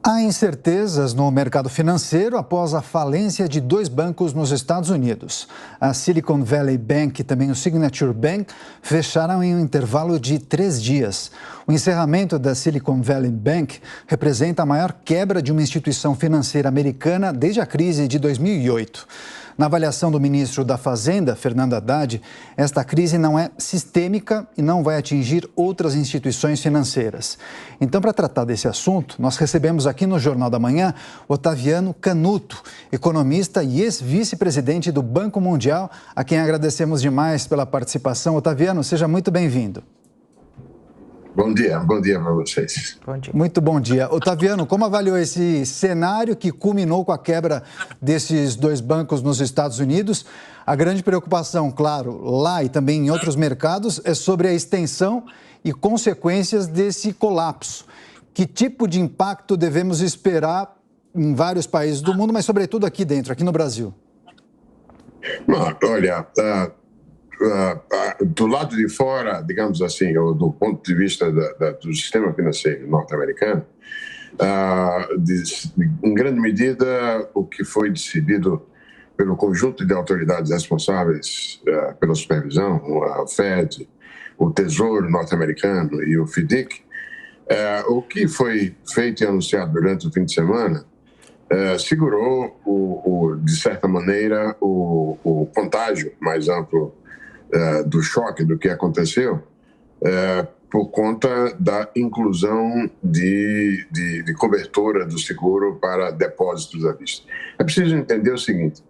Há incertezas no mercado financeiro após a falência de dois bancos nos Estados Unidos. A Silicon Valley Bank e também o Signature Bank fecharam em um intervalo de 3 dias. O encerramento da Silicon Valley Bank representa a maior quebra de uma instituição financeira americana desde a crise de 2008. Na avaliação do ministro da Fazenda, Fernando Haddad, esta crise não é sistêmica e não vai atingir outras instituições financeiras. Então, para tratar desse assunto, nós recebemos aqui no Jornal da Manhã Otaviano Canuto, economista e ex-vice-presidente do Banco Mundial, a quem agradecemos demais pela participação. Otaviano, seja muito bem-vindo. Bom dia para vocês. Bom dia. Muito bom dia. Otaviano, como avaliou esse cenário que culminou com a quebra desses dois bancos nos Estados Unidos? A grande preocupação, claro, lá e também em outros mercados, é sobre a extensão e consequências desse colapso. Que tipo de impacto devemos esperar em vários países do mundo, mas sobretudo aqui dentro, aqui no Brasil? Olha, do lado de fora, digamos assim, ou do ponto de vista do sistema financeiro norte-americano, em grande medida, o que foi decidido pelo conjunto de autoridades responsáveis pela supervisão, a Fed, o Tesouro norte-americano e o FDIC, o que foi feito e anunciado durante o fim de semana segurou, de certa maneira, o contágio mais amplo do choque do que aconteceu por conta da inclusão de cobertura do seguro para depósitos à vista. É preciso entender o seguinte,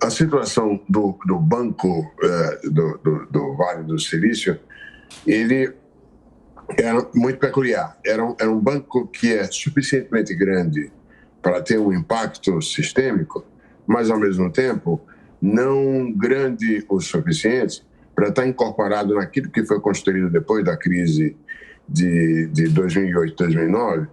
a situação do banco do Vale do Silício, ele era muito peculiar. Era um banco que é suficientemente grande para ter um impacto sistêmico, mas ao mesmo tempo não grande o suficiente para estar incorporado naquilo que foi construído depois da crise de 2008, 2009,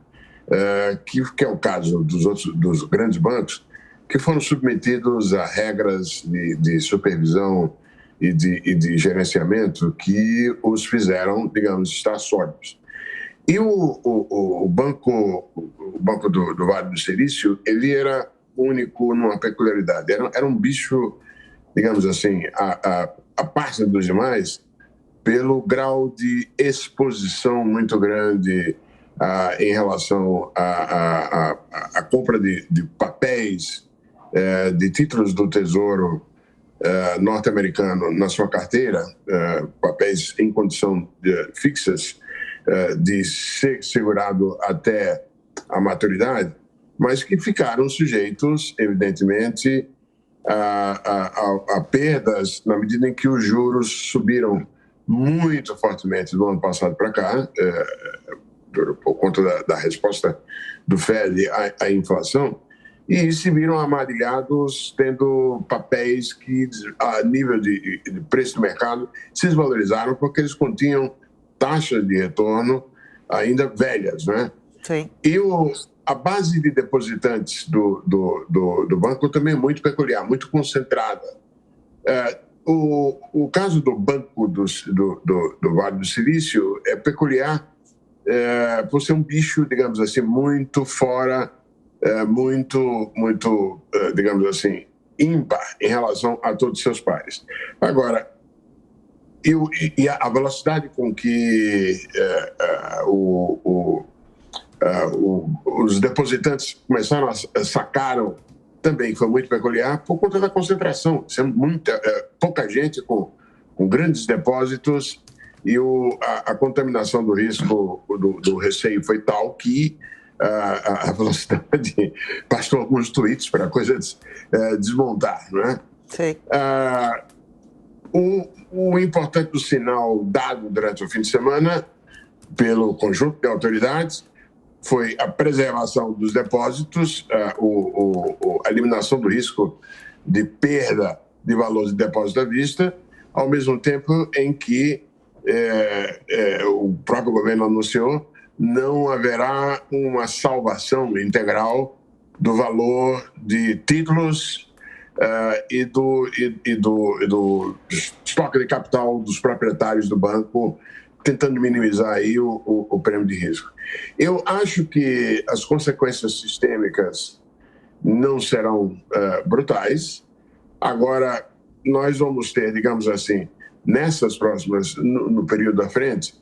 que é o caso dos grandes bancos, que foram submetidos a regras de supervisão e de gerenciamento que os fizeram, digamos, estar sólidos. E o banco do Vale do Silício, ele era único numa peculiaridade. Era um bicho, digamos assim, a parte dos demais, pelo grau de exposição muito grande em relação à compra de papéis, de títulos do Tesouro norte-americano na sua carteira, papéis em condição fixas, de ser segurado até a maturidade, mas que ficaram sujeitos, evidentemente, a perdas na medida em que os juros subiram muito fortemente do ano passado para cá, por conta da resposta do Fed à inflação, e se viram amadilhados tendo papéis que, a nível de preço do mercado, se desvalorizaram porque eles continham taxas de retorno ainda velhas, né? Sim. E a base de depositantes do banco também é muito peculiar, muito concentrada. O caso do Banco do Vale do Silício é peculiar por ser um bicho, digamos assim, muito fora, digamos assim, ímpar em relação a todos os seus pares. Agora, e a velocidade com que os depositantes começaram sacaram também foi muito peculiar por conta da concentração. Pouca gente com grandes depósitos e a contaminação do risco do receio foi tal que a velocidade bastou alguns tweets para a coisa desmontar, não é? Sim. O importante do sinal dado durante o fim de semana pelo conjunto de autoridades foi a preservação dos depósitos, a eliminação do risco de perda de valor de depósito à vista, ao mesmo tempo em que o próprio governo anunciou não haverá uma salvação integral do valor de títulos e do estoque de capital dos proprietários do banco tentando minimizar aí o prêmio de risco. Eu acho que as consequências sistêmicas não serão brutais. Agora, nós vamos ter, digamos assim, nessas próximas, no período da frente,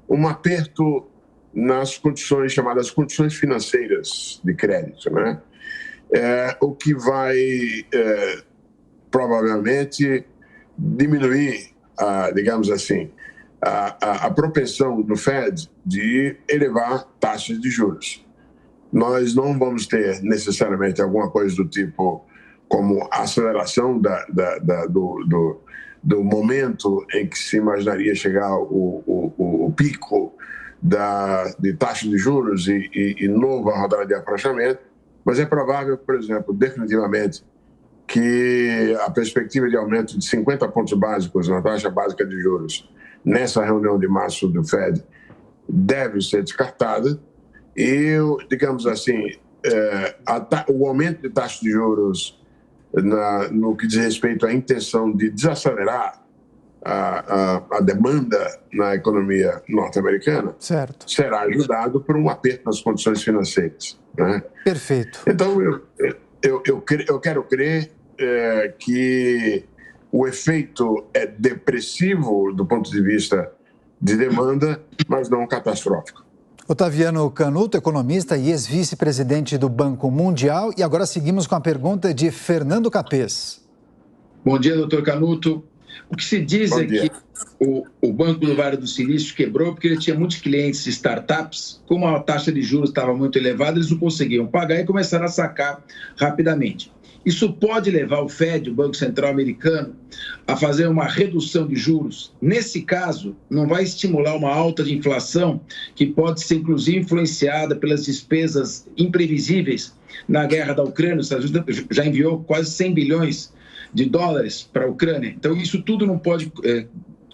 um aperto nas condições chamadas condições financeiras de crédito, né? O que vai provavelmente diminuir, digamos assim, a propensão do Fed de elevar taxas de juros. Nós não vamos ter necessariamente alguma coisa do tipo como a aceleração do momento em que se imaginaria chegar o pico de taxa de juros e nova rodada de afrouxamento, mas é provável, por exemplo, definitivamente, que a perspectiva de aumento de 50 pontos básicos na taxa básica de juros nessa reunião de março do Fed deve ser descartada e, digamos assim, o aumento de taxa de juros no que diz respeito à intenção de desacelerar a demanda na economia norte-americana, certo, será ajudado por um aperto nas condições financeiras, né? Perfeito. Então, eu quero crer que o efeito é depressivo do ponto de vista de demanda, mas não catastrófico. Otaviano Canuto, economista e ex-vice-presidente do Banco Mundial. E agora seguimos com a pergunta de Fernando Capês. Bom dia, doutor Canuto. O que se diz é que o Banco do Vale do Silício quebrou porque ele tinha muitos clientes de startups. Como a taxa de juros estava muito elevada, eles não conseguiam pagar e começaram a sacar rapidamente. Isso pode levar o Fed, o Banco Central Americano, a fazer uma redução de juros. Nesse caso, não vai estimular uma alta de inflação que pode ser, inclusive, influenciada pelas despesas imprevisíveis na guerra da Ucrânia. Os Estados Unidos já enviou quase 100 bilhões de dólares para a Ucrânia. Então, isso tudo não pode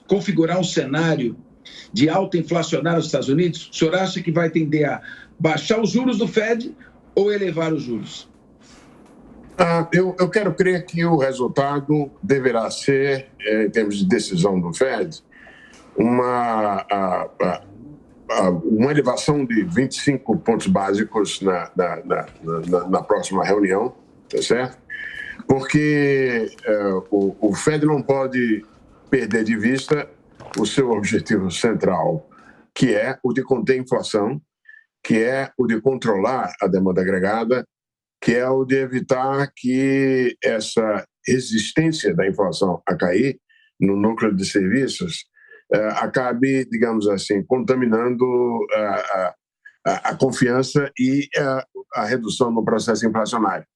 configurar um cenário de alta inflacionária nos Estados Unidos? O senhor acha que vai tender a baixar os juros do Fed ou elevar os juros? Eu quero crer que o resultado deverá ser, em termos de decisão do Fed, uma elevação de 25 pontos básicos na próxima reunião, tá certo? Porque o Fed não pode perder de vista o seu objetivo central, que é o de conter a inflação, que é o de controlar a demanda agregada, que é o de evitar que essa resistência da inflação a cair no núcleo de serviços acabe, digamos assim, contaminando a confiança e a redução no processo inflacionário.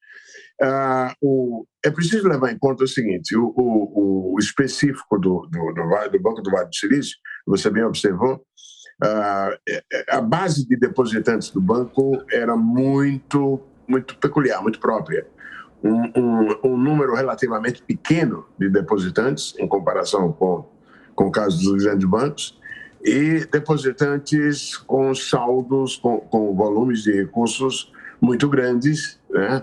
É preciso levar em conta o seguinte, o específico do Banco do Vale do Silício, você bem observou, a base de depositantes do banco era muito peculiar, muito própria. Um número relativamente pequeno de depositantes, em comparação com o caso dos grandes bancos, e depositantes com saldos, com volumes de recursos muito grandes, né?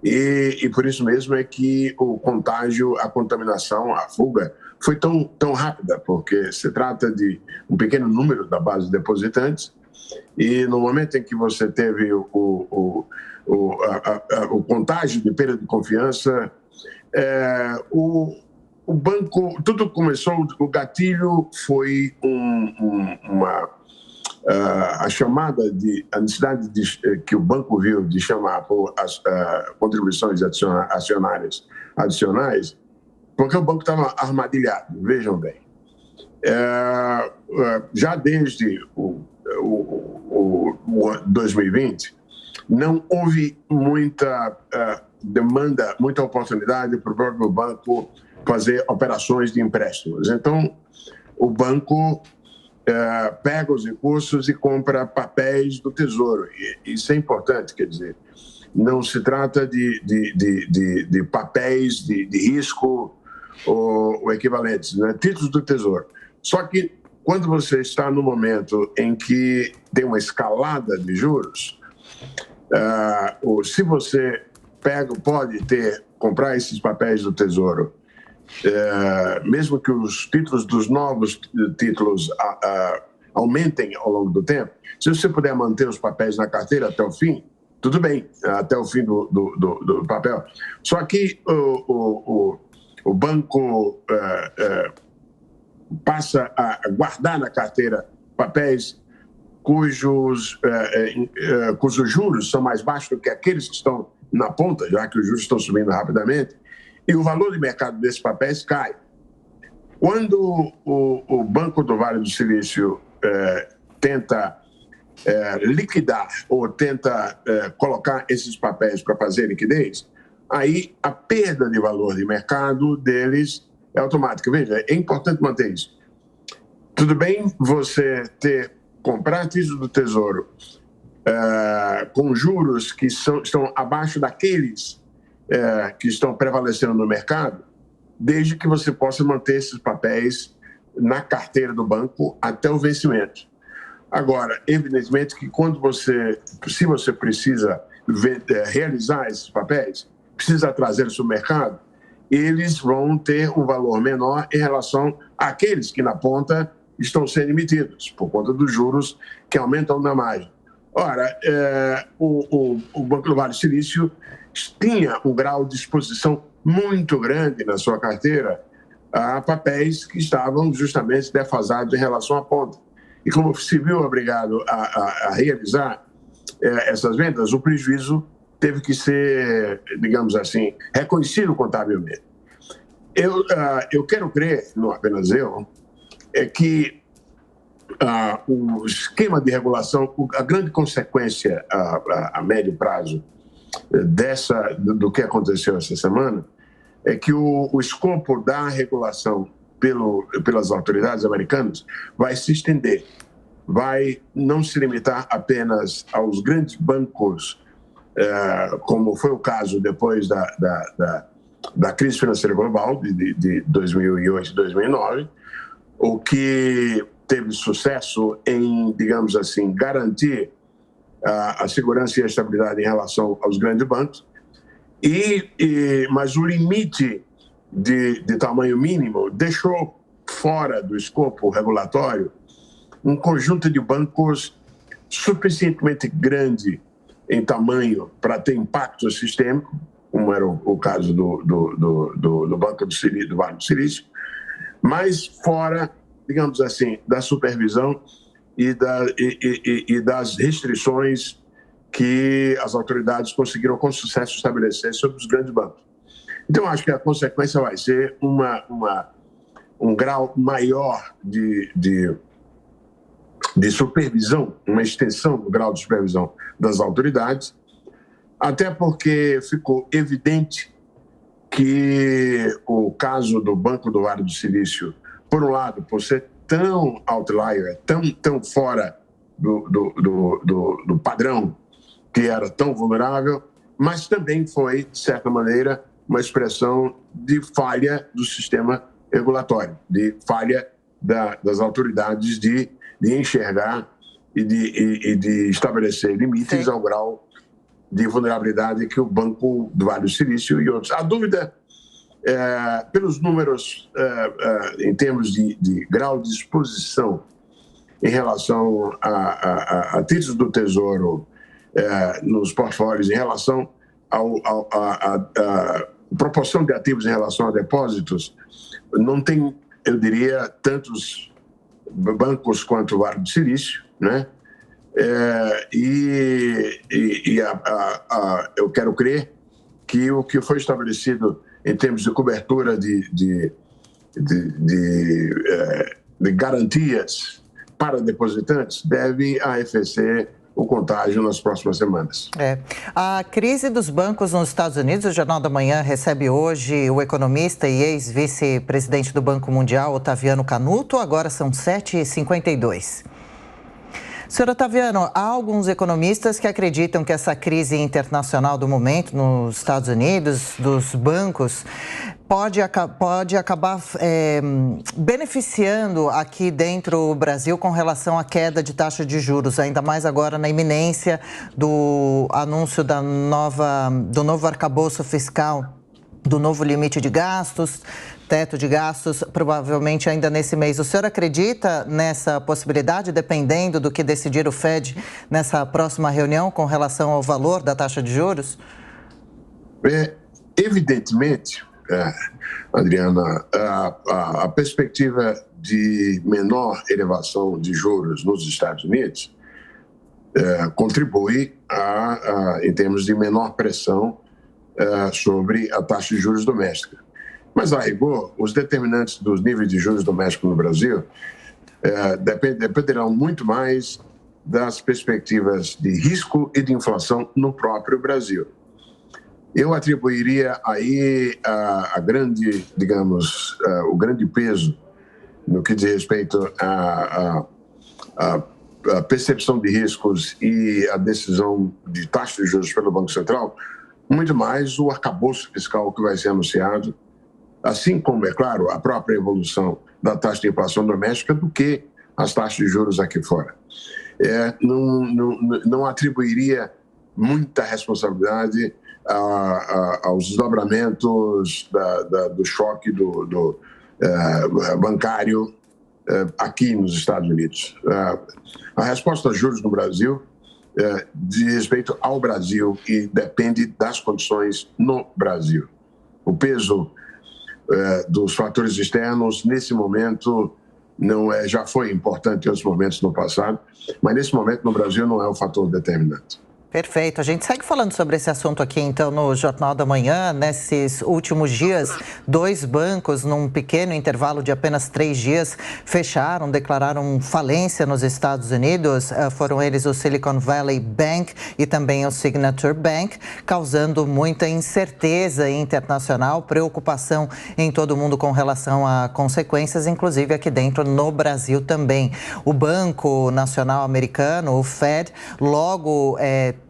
E por isso mesmo é que o contágio, a contaminação, a fuga foi tão rápida, porque se trata de um pequeno número da base de depositantes, e no momento em que você teve o contágio de perda de confiança, o banco, tudo começou, o gatilho foi a chamada a necessidade que o banco viu de chamar por as contribuições acionárias adicionais, porque o banco estava armadilhado, vejam bem. Já desde o 2020, não houve muita demanda, muita oportunidade para o próprio banco fazer operações de empréstimos. Então, o banco pega os recursos e compra papéis do Tesouro. E isso é importante, quer dizer, não se trata de papéis de risco ou equivalentes, né? Títulos do Tesouro. Só que quando você está no momento em que tem uma escalada de juros, se você pode comprar esses papéis do Tesouro mesmo que os títulos dos novos títulos aumentem ao longo do tempo, se você puder manter os papéis na carteira até o fim, tudo bem, até o fim do papel. Só que o banco passa a guardar na carteira papéis cujos juros são mais baixos do que aqueles que estão na ponta, já que os juros estão subindo rapidamente, e o valor de mercado desses papéis cai. Quando o Banco do Vale do Silício tenta liquidar ou tenta colocar esses papéis para fazer liquidez, aí a perda de valor de mercado deles é automática. Veja, é importante manter isso. Tudo bem você comprar títulos do Tesouro com juros que estão abaixo daqueles que estão prevalecendo no mercado, desde que você possa manter esses papéis na carteira do banco até o vencimento. Agora, evidentemente que se você precisa realizar esses papéis, precisa trazê-los para o mercado, eles vão ter um valor menor em relação àqueles que na ponta estão sendo emitidos, por conta dos juros que aumentam na margem. Ora, o Banco do Vale do Silício tinha um grau de exposição muito grande na sua carteira a papéis que estavam justamente defasados em relação à ponta. E como se viu obrigado a realizar essas vendas, o prejuízo teve que ser, digamos assim, reconhecido contabilmente. Eu quero crer, não apenas eu, que o esquema de regulação, a grande consequência a médio prazo do que aconteceu essa semana, é que o escopo da regulação pelas autoridades americanas vai se estender, vai não se limitar apenas aos grandes bancos, como foi o caso depois da crise financeira global de 2008 e 2009, o que teve sucesso em, digamos assim, garantir a segurança e a estabilidade em relação aos grandes bancos, mas o limite de tamanho mínimo deixou fora do escopo regulatório um conjunto de bancos suficientemente grande em tamanho para ter impacto sistêmico, como era o caso do Banco do Vale do Silício, mas fora, digamos assim, da supervisão e das restrições que as autoridades conseguiram com sucesso estabelecer sobre os grandes bancos. Então, acho que a consequência vai ser um grau maior de supervisão, uma extensão do grau de supervisão das autoridades, até porque ficou evidente que o caso do Banco do Vale do Silício, por um lado, por ser tão outlier, tão fora do padrão, que era tão vulnerável, mas também foi, de certa maneira, uma expressão de falha do sistema regulatório, de falha das autoridades de enxergar e de estabelecer limites Sim. ao grau de vulnerabilidade que o Banco do Vale do Silício e outros. A dúvida, pelos números em termos de grau de exposição em relação a títulos do Tesouro nos portfólios, em relação à proporção de ativos em relação a depósitos, não tem, eu diria, tantos bancos quanto o Vale do Silício, né? Eu quero crer que o que foi estabelecido em termos de cobertura de garantias para depositantes deve arrefecer o contágio nas próximas semanas. A crise dos bancos nos Estados Unidos, o Jornal da Manhã recebe hoje o economista e ex-vice-presidente do Banco Mundial, Otaviano Canuto, agora são 7h52. Senhor Otaviano, há alguns economistas que acreditam que essa crise internacional do momento nos Estados Unidos, dos bancos, pode acabar beneficiando aqui dentro do Brasil com relação à queda de taxa de juros, ainda mais agora na iminência do anúncio do novo arcabouço fiscal, do novo limite de gastos. teto de gastos, provavelmente ainda nesse mês. O senhor acredita nessa possibilidade, dependendo do que decidir o Fed nessa próxima reunião com relação ao valor da taxa de juros? Evidentemente, Adriana, a perspectiva de menor elevação de juros nos Estados Unidos contribui em termos de menor pressão sobre a taxa de juros doméstica. Mas, a rigor, os determinantes dos níveis de juros domésticos no Brasil dependerão muito mais das perspectivas de risco e de inflação no próprio Brasil. Eu atribuiria aí o grande peso no que diz respeito à percepção de riscos e a decisão de taxa de juros pelo Banco Central, muito mais o arcabouço fiscal que vai ser anunciado, assim como, é claro, a própria evolução da taxa de inflação doméstica do que as taxas de juros aqui fora. Não atribuiria muita responsabilidade aos desdobramentos do choque bancário aqui nos Estados Unidos. A resposta aos juros no Brasil diz respeito ao Brasil e depende das condições no Brasil. O peso dos fatores externos, nesse momento, já foi importante em outros momentos no passado, mas nesse momento no Brasil não é o fator determinante. Perfeito. A gente segue falando sobre esse assunto aqui, então, no Jornal da Manhã. Nesses últimos dias, 2 bancos, num pequeno intervalo de apenas 3 dias, declararam falência nos Estados Unidos. Foram eles o Silicon Valley Bank e também o Signature Bank, causando muita incerteza internacional, preocupação em todo mundo com relação a consequências, inclusive aqui dentro no Brasil também. O Banco Nacional Americano, o Fed, logo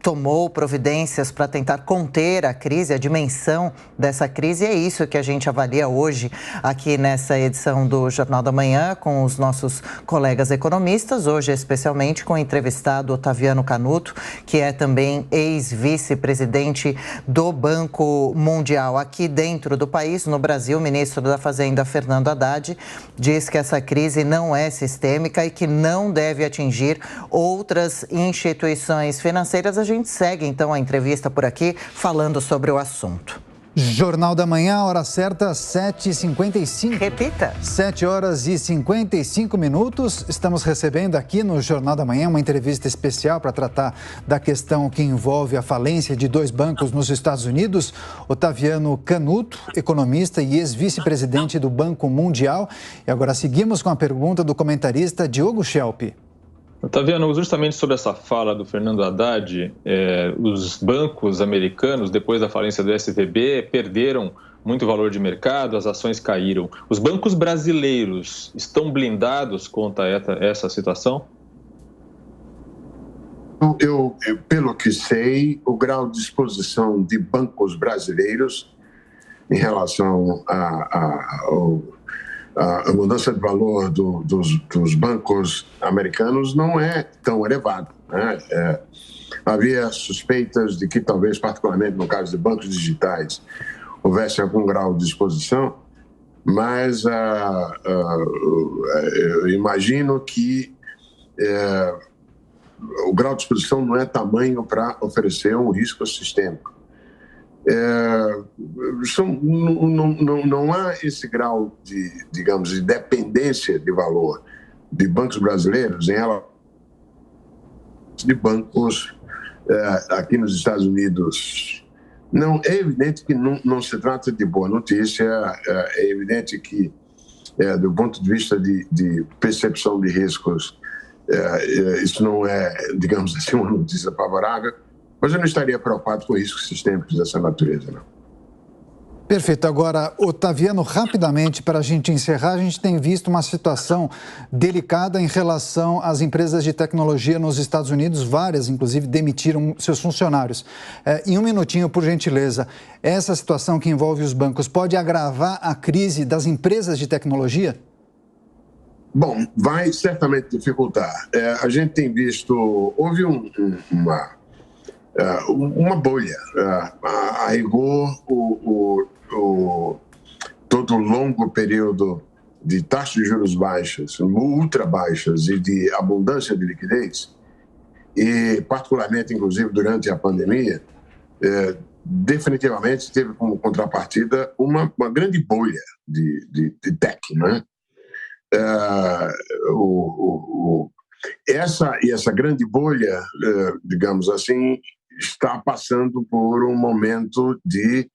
tomou providências para tentar conter a crise, a dimensão dessa crise. E é isso que a gente avalia hoje aqui nessa edição do Jornal da Manhã com os nossos colegas economistas, hoje especialmente com o entrevistado Otaviano Canuto, que é também ex-vice-presidente do Banco Mundial. Aqui dentro do país, no Brasil, o ministro da Fazenda, Fernando Haddad, diz que essa crise não é sistêmica e que não deve atingir outras instituições financeiras. A gente segue, então, a entrevista por aqui, falando sobre o assunto. Jornal da Manhã, hora certa, 7h55. Repita. 7h55. Estamos recebendo aqui no Jornal da Manhã uma entrevista especial para tratar da questão que envolve a falência de 2 bancos nos Estados Unidos. Otaviano Canuto, economista e ex-vice-presidente do Banco Mundial. E agora seguimos com a pergunta do comentarista Diogo Schelp. Otaviano, justamente sobre essa fala do Fernando Haddad, os bancos americanos, depois da falência do SVB, perderam muito valor de mercado, as ações caíram. Os bancos brasileiros estão blindados contra essa situação? Pelo que sei, o grau de exposição de bancos brasileiros em relação a mudança de valor dos bancos americanos não é tão elevada, né? Havia suspeitas de que talvez, particularmente no caso de bancos digitais, houvesse algum grau de exposição, mas eu imagino que o grau de exposição não é tamanho para oferecer um risco sistêmico. Não há esse grau de, digamos, de dependência de valor de bancos brasileiros em relação de bancos aqui nos Estados Unidos. Não, é evidente que não se trata de boa notícia, é evidente que, do ponto de vista de percepção de riscos, isso não é, digamos assim, uma notícia favorável. Mas eu não estaria preocupado com riscos sistêmicos dessa natureza, não. Perfeito. Agora, Otaviano, rapidamente, para a gente encerrar, a gente tem visto uma situação delicada em relação às empresas de tecnologia nos Estados Unidos. Várias, inclusive, demitiram seus funcionários. Em um minutinho, por gentileza, essa situação que envolve os bancos pode agravar a crise das empresas de tecnologia? Bom, vai certamente dificultar. A gente tem visto, houve uma bolha. A rigor, todo longo período de taxas de juros baixas, ultra baixas e de abundância de liquidez, e particularmente, inclusive, durante a pandemia, definitivamente teve como contrapartida uma grande bolha de tech, né? Essa grande bolha, digamos assim, está passando por um momento de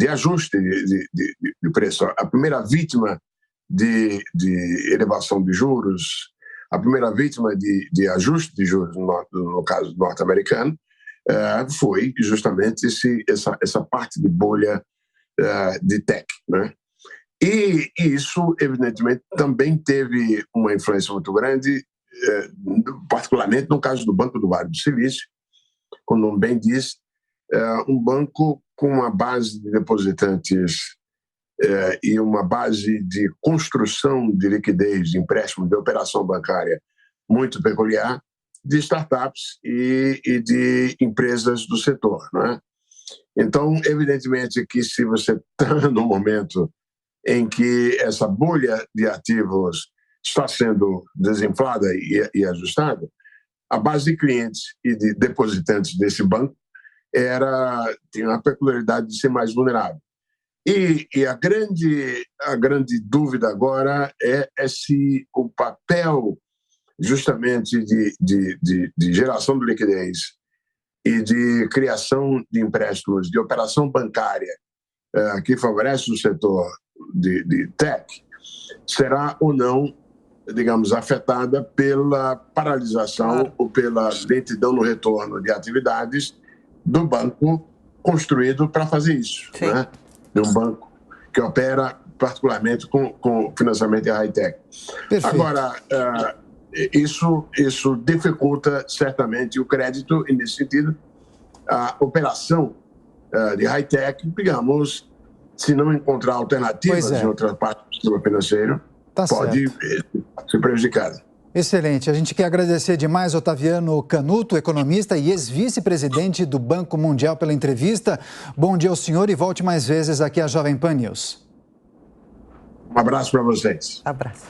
ajuste de preço. A primeira vítima de elevação de juros, a primeira vítima de ajuste de juros, no caso norte-americano, foi justamente essa parte de bolha de tech, né? E isso, evidentemente, também teve uma influência muito grande, particularmente no caso do Banco do Vale do Silício, como o nome bem diz, um banco com uma base de depositantes e uma base de construção de liquidez, de empréstimo, de operação bancária muito peculiar, de startups e de empresas do setor, né? Então, evidentemente que se você está no momento em que essa bolha de ativos está sendo desinflada e ajustada, a base de clientes e de depositantes desse banco tinha a peculiaridade de ser mais vulnerável. E a grande dúvida agora é se o papel justamente de geração de liquidez e de criação de empréstimos, de operação bancária que favorece o setor de tech, será ou não, digamos, afetada pela paralisação ou pela lentidão no retorno de atividades do banco construído para fazer isso, né? De um banco que opera particularmente com financiamento em high-tech. Agora, isso dificulta certamente o crédito e, nesse sentido, a operação de high-tech, digamos, se não encontrar alternativas em outras partes do sistema financeiro, pode ser prejudicada. Excelente. A gente quer agradecer demais Otaviano Canuto, economista e ex-vice-presidente do Banco Mundial, pela entrevista. Bom dia ao senhor e volte mais vezes aqui à Jovem Pan News. Um abraço para vocês. Abraço.